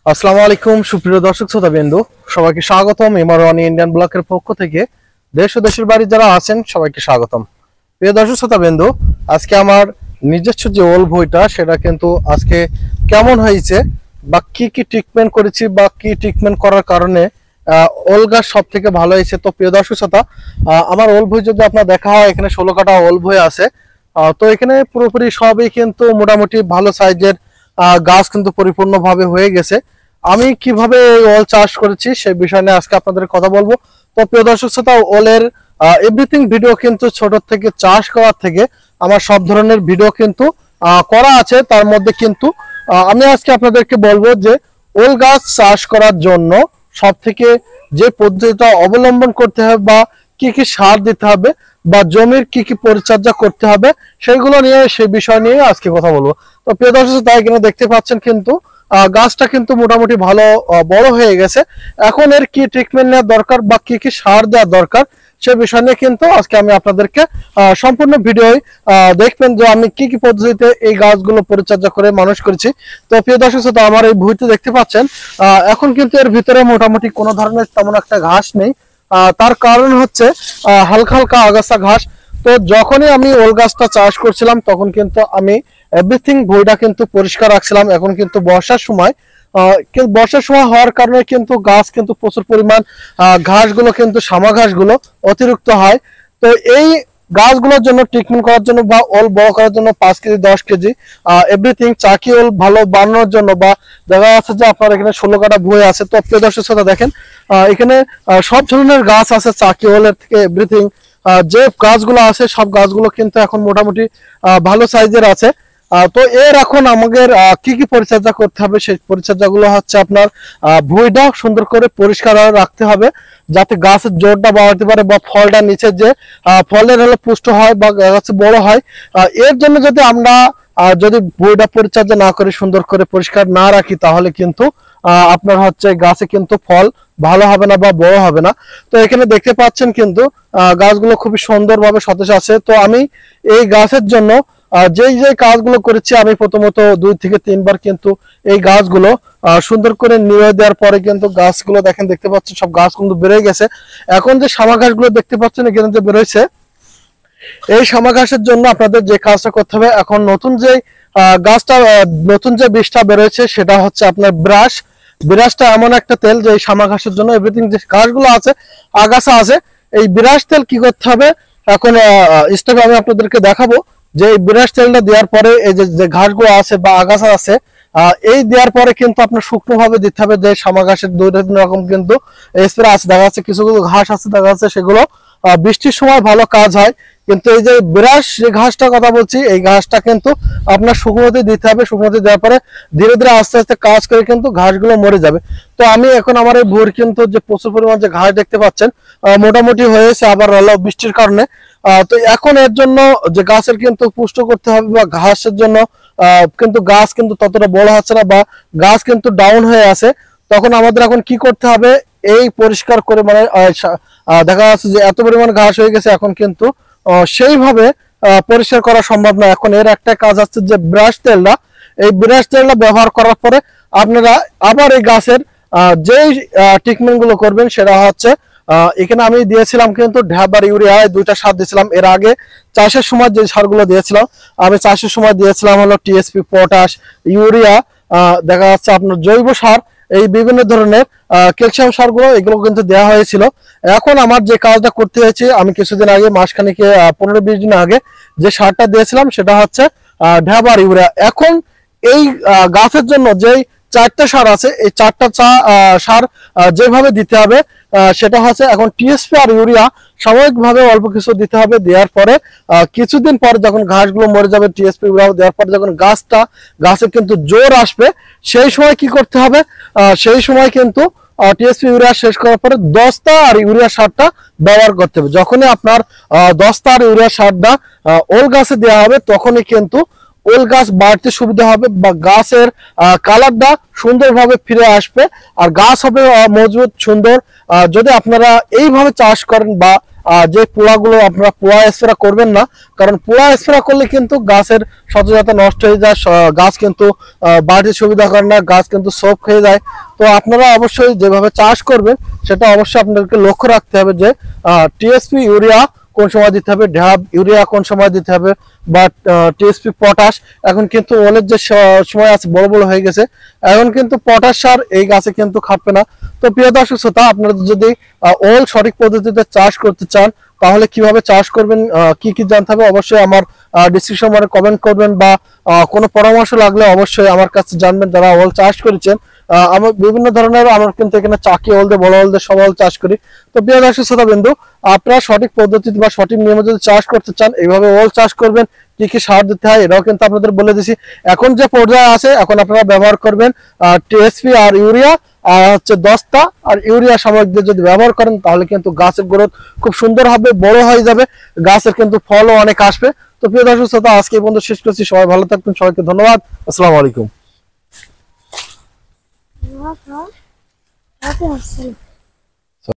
আসসালামু আলাইকুম সুপ্রিয় দর্শক শ্রোতাবৃন্দ, সবাইকে স্বাগতম ইমরান ইন্ডিয়ান ব্লকের পক্ষ থেকে। দেশ ও দেশের বাইরে যারা আছেন সবাইকে স্বাগতম। প্রিয় দর্শক শ্রোতাবৃন্দ, আজকে আমার নিজস্ব যে ওল বইটা সেটা কিন্তু আজকে কেমন হয়েছে বা কি কি ট্রিটমেন্ট করেছি বা কি ট্রিটমেন্ট করার কারণে ওল গাছ সব থেকে ভালো হয়েছে। তো প্রিয় দর্শক শ্রোতা, আমার ওল বই যদি আপনার দেখা হয়, এখানে 16 কাটা ওল বই আছে। তো এখানে পুরোপুরি সবই কিন্তু মোটামুটি ভালো সাইজের গাছ কিন্তু পরিপূর্ণভাবে হয়ে গেছে। আমি কিভাবে এই ওল চাষ করেছি সেই বিষয় নিয়ে আজকে আপনাদের কথা বলবো। তো প্রিয় দর্শক শ্রোতা, ওলের এভরিথিং ভিডিও কিন্তু ছোট থেকে চাষ করার থেকে আমার সব ধরনের ভিডিও কিন্তু করা আছে। তার মধ্যে কিন্তু আমি আজকে আপনাদেরকে বলবো যে ওল গাছ চাষ করার জন্য সব থেকে যে পদ্ধতিটা অবলম্বন করতে হবে বা কি কি সার দিতে হবে বা জমির কি কি পরিচর্যা করতে হবে সেইগুলো নিয়ে সেই বিষয় নিয়ে আজকে কথা বলবো। তো প্রিয় দর্শক, তাই এখানে দেখতে পাচ্ছেন কিন্তু গাছটা কিন্তু মোটামুটি ভালো বড় হয়ে গেছে। এখন এর কি ট্রিটমেন্ট নেওয়া দরকার বা কি কি সার দেওয়া দরকার সে বিষয় নিয়ে কিন্তু আজকে আমি আপনাদেরকে সম্পূর্ণ ভিডিও দেখবেন যে আমি কি কি পদ্ধতিতে এই গাছগুলো পরিচর্যা করে মানুষ করেছি। তো প্রিয় দর্শক শ্রোতা, আমার এই ভুঁইতে দেখতে পাচ্ছেন এখন কিন্তু এর ভিতরে মোটামুটি কোনো ধরনের তেমন একটা ঘাস নেই। তার কারণ হচ্ছে হালকা হালকা আগাছা ঘাস। তো যখনই আমি ওল গাছটা চাষ করছিলাম তখন কিন্তু আমি এভরিথিং ভুঁইটা কিন্তু পরিষ্কার রাখছিলাম। এখন কিন্তু বর্ষার সময় হওয়ার কারণে কিন্তু গাছ কিন্তু প্রচুর পরিমাণ ঘাসগুলো কিন্তু সামা ঘাসগুলো অতিরিক্ত হয়। তো এই গাছগুলোর জন্য ট্রিটমেন্ট করার জন্য বা ওল বড় করার জন্য 5 কেজি 10 কেজি এভরিথিং চাকি ওল ভালো বানানোর জন্য বা দেখা যাচ্ছে যে আপনার এখানে 16 কাটা ভুঁই আছে। তো প্রিয় দর্শক শ্রোতা, দেখেন এখানে সব ধরনের গাছ আছে, চাকি ওলের থেকে এভরিথিং যে গাছগুলো আছে সব গাছগুলো কিন্তু এখন মোটামুটি ভালো সাইজের আছে। তো এর এখন আমাদের কি কি পরিচর্যা করতে হবে সেই পরিচর্যাগুলো হচ্ছে আপনার ভুঁইটা সুন্দর করে পরিষ্কার রাখতে হবে যাতে গাছের জোরটা বাড়াতে পারে বা ফলটা নিচে যে ফলের হলে পুষ্ট হয় বা গাছে বড় হয়। এর জন্য যদি আমরা যদি ভুঁইটা পরিচর্যা না করে সুন্দর করে পরিষ্কার না রাখি তাহলে কিন্তু আপনার হচ্ছে গাছে কিন্তু ফল ভালো হবে না বা বড় হবে না। তো এখানে দেখতে পাচ্ছেন কিন্তু গাছগুলো খুবই সুন্দরভাবে সতেজ আছে। তো আমি এই গাছের জন্য যেই যে কাজগুলো করেছি, আমি প্রথমত 2 থেকে 3 বার কিন্তু এই গাছগুলো সুন্দর করে নিড়ে দেওয়ার পরে কিন্তু গাছগুলো দেখতে পাচ্ছেন সব গাছ কিন্তু বেড়ে গেছে। এখন যে সামা ঘাসগুলো দেখতে পাচ্ছেন এখানে যে বেরোইছে, এই সামা ঘাসের জন্য আপনাদের যে কাজটা করতে হবে, এখন নতুন যে গাছটা নতুন যে বীজটা বেরোয়েছে সেটা হচ্ছে আপনার বিরাসটা এমন একটা তেল যে এই সামা ঘাসের জন্য এভরিথিং যে ঘাসগুলো আছে আগাছা আছে, এই বিরাস তেল কি করতে হবে এখন স্টেপে আমি আপনাদেরকে দেখাবো। যে এই বিরাস তেলটা দেওয়ার পরে এই যে ঘাসগুলো আছে বা আগাছা আছে এই দেওয়ার পরে কিন্তু আপনার শুকনো ভাবে দিতে হবে। যে সামা ঘাসের 2 রকম কিন্তু স্প্রে আছে, দেখা যাচ্ছে কিছু কিছু ঘাস আছে দেখা যাচ্ছে সেগুলো বৃষ্টির সময় ভালো কাজ হয়, কিন্তু এই যে বিরাস যে ঘাসটার কথা বলছি এই ঘাসটা কিন্তু আপনার শুকনোতে দিতে হবে। শুকনোতে দেওয়ার পরে ধীরে ধীরে আস্তে আস্তে কাজ করে কিন্তু ঘাসগুলো মরে যাবে। তো আমি এখন আমার এই ভুঁড় কিন্তু যে প্রচুর পরিমাণ যে ঘাস দেখতে পাচ্ছেন মোটামুটি হয়েছে আবার বৃষ্টির কারণে। তো এখন এর জন্য যে গাছের কিন্তু পুষ্ট করতে হবে বা ঘাসের জন্য কিন্তু গাছ কিন্তু ততটা বড় হচ্ছে না বা গাছ কিন্তু ডাউন হয়ে আছে। তখন আমাদের এখন কি করতে হবে, এই পরিষ্কার করে মানে দেখা যাচ্ছে যে এত পরিমাণ ঘাস হয়ে গেছে এখন কিন্তু সেইভাবে পরিষ্কার করা সম্ভব না। এখন এর একটা কাজ আছে যে এই ব্রাশ তেলটা ব্যবহার করার পরে আপনারা আবার এই গাছের যেই ট্রিটমেন্ট গুলো করবেন সেটা হচ্ছে এখানে আমি দিয়েছিলাম কিন্তু ঢাবার ইউরিয়া 2টা সার দিয়েছিলাম। এর আগে চাষের সময় যে সারগুলো দিয়েছিলাম, আমি চাষের সময় দিয়েছিলাম হলো টিএসপি, পটাশ, ইউরিয়া, দেখা যাচ্ছে আপনার জৈব সার, এই বিভিন্ন ধরনের ক্যালসিয়াম সারগুলো এগুলো কিন্তু দেওয়া হয়েছিল। এখন আমার যে কাজটা করতে হয়েছে, আমি কিছুদিন আগে মাসখানিকে 15-20 দিন আগে যে সারটা দিয়েছিলাম সেটা হচ্ছে ঢাবার ইউরিয়া। এখন এই গাছের জন্য যেই 4টা সার আছে এই 4টা সার যেভাবে দিতে হবে সেটা হচ্ছে এখন টিএসপি আর ইউরিয়া সাময়িকভাবে অল্প কিছু দিতে হবে। দেওয়ার পরে কিছুদিন পর যখন ঘাসগুলো মরে যাবে টিএসপি ইউরিয়া দেওয়ার পরে যখন গাছে কিন্তু জোর আসবে সেই সময় কি করতে হবে, সেই সময় কিন্তু টিএসপি ইউরিয়া শেষ করার পরে দস্তা আর ইউরিয়া সারটা ব্যবহার করতে হবে। যখনই আপনার দস্তা আর ইউরিয়া সারটা ওল গাছে দেওয়া হবে তখনই কিন্তু ওল গাছ বাড়তে সুবিধা হবে বা গাছের কালারটা সুন্দরভাবে ফিরে আসবে আর গাছ হবে মজবুত সুন্দর। যদি আপনারা এইভাবে চাষ করেন বা যে পোড়াগুলো আপনারা পোড়া স্প্রে করবেন না, কারণ পোড়া স্প্রে করলে কিন্তু গাছের সতেজতা নষ্ট হয়ে যায়, গাছ কিন্তু বাড়তে সুবিধা করে না, গাছ কিন্তু সোপ খেয়ে যায়। তো আপনারা অবশ্যই যেভাবে চাষ করবেন সেটা অবশ্যই আপনাদেরকে লক্ষ্য রাখতে হবে যে টিএসপি ইউরিয়া কোন সময় দিতে হবে, ঢ্যাব ইউরিয়া কোন সময় দিতে হবে, বা টিএসপি পটাশ। এখন কিন্তু ওলের যে সময় আছে বড় বড় হয়ে গেছে, এখন কিন্তু পটাশ সার এই গাছে কিন্তু খাটবে না। তো প্রিয় দর্শক শ্রোতা, আপনারা যদি ওল সঠিক পদ্ধতিতে চাষ করতে চান তাহলে কিভাবে চাষ করবেন, কি কি জানতে হবে অবশ্যই আমার ডিসক্রিপশন বক্সে কমেন্ট করবেন, বা কোনো পরামর্শ লাগলে অবশ্যই আমার কাছে জানবেন যারা ওল চাষ করেছেন। আমার বিভিন্ন ধরনের আমরা কিন্তু এখানে চাকি ওল দিয়ে বড় ওল দিয়ে সব ওল চাষ করি। তো প্রিয় দর্শক শ্রোতা বিন্দু, আপনারা সঠিক পদ্ধতিতে বা সঠিক নিয়মে যদি চাষ করতে চান এইভাবে ওল চাষ করবেন। কি কি সার দিতে হয় এটাও কিন্তু আপনাদের বলে দিছি। এখন যে পর্যায়ে আছে এখন আপনারা ব্যবহার করবেন টিএসপি আর ইউরিয়া, আর হচ্ছে দস্তা আর ইউরিয়া সামগ্রী দিয়ে যদি ব্যবহার করেন তাহলে কিন্তু গাছের গ্রোথ খুব সুন্দর হবে, বড় হয়ে যাবে, গাছের কিন্তু ফলও অনেক আসবে। তো প্রিয় দর্শক শ্রোতা, আজকে এই পর্যন্ত শেষ করছি। সবাই ভালো থাকবেন, সবাইকে ধন্যবাদ। আসসালামু আলাইকুম।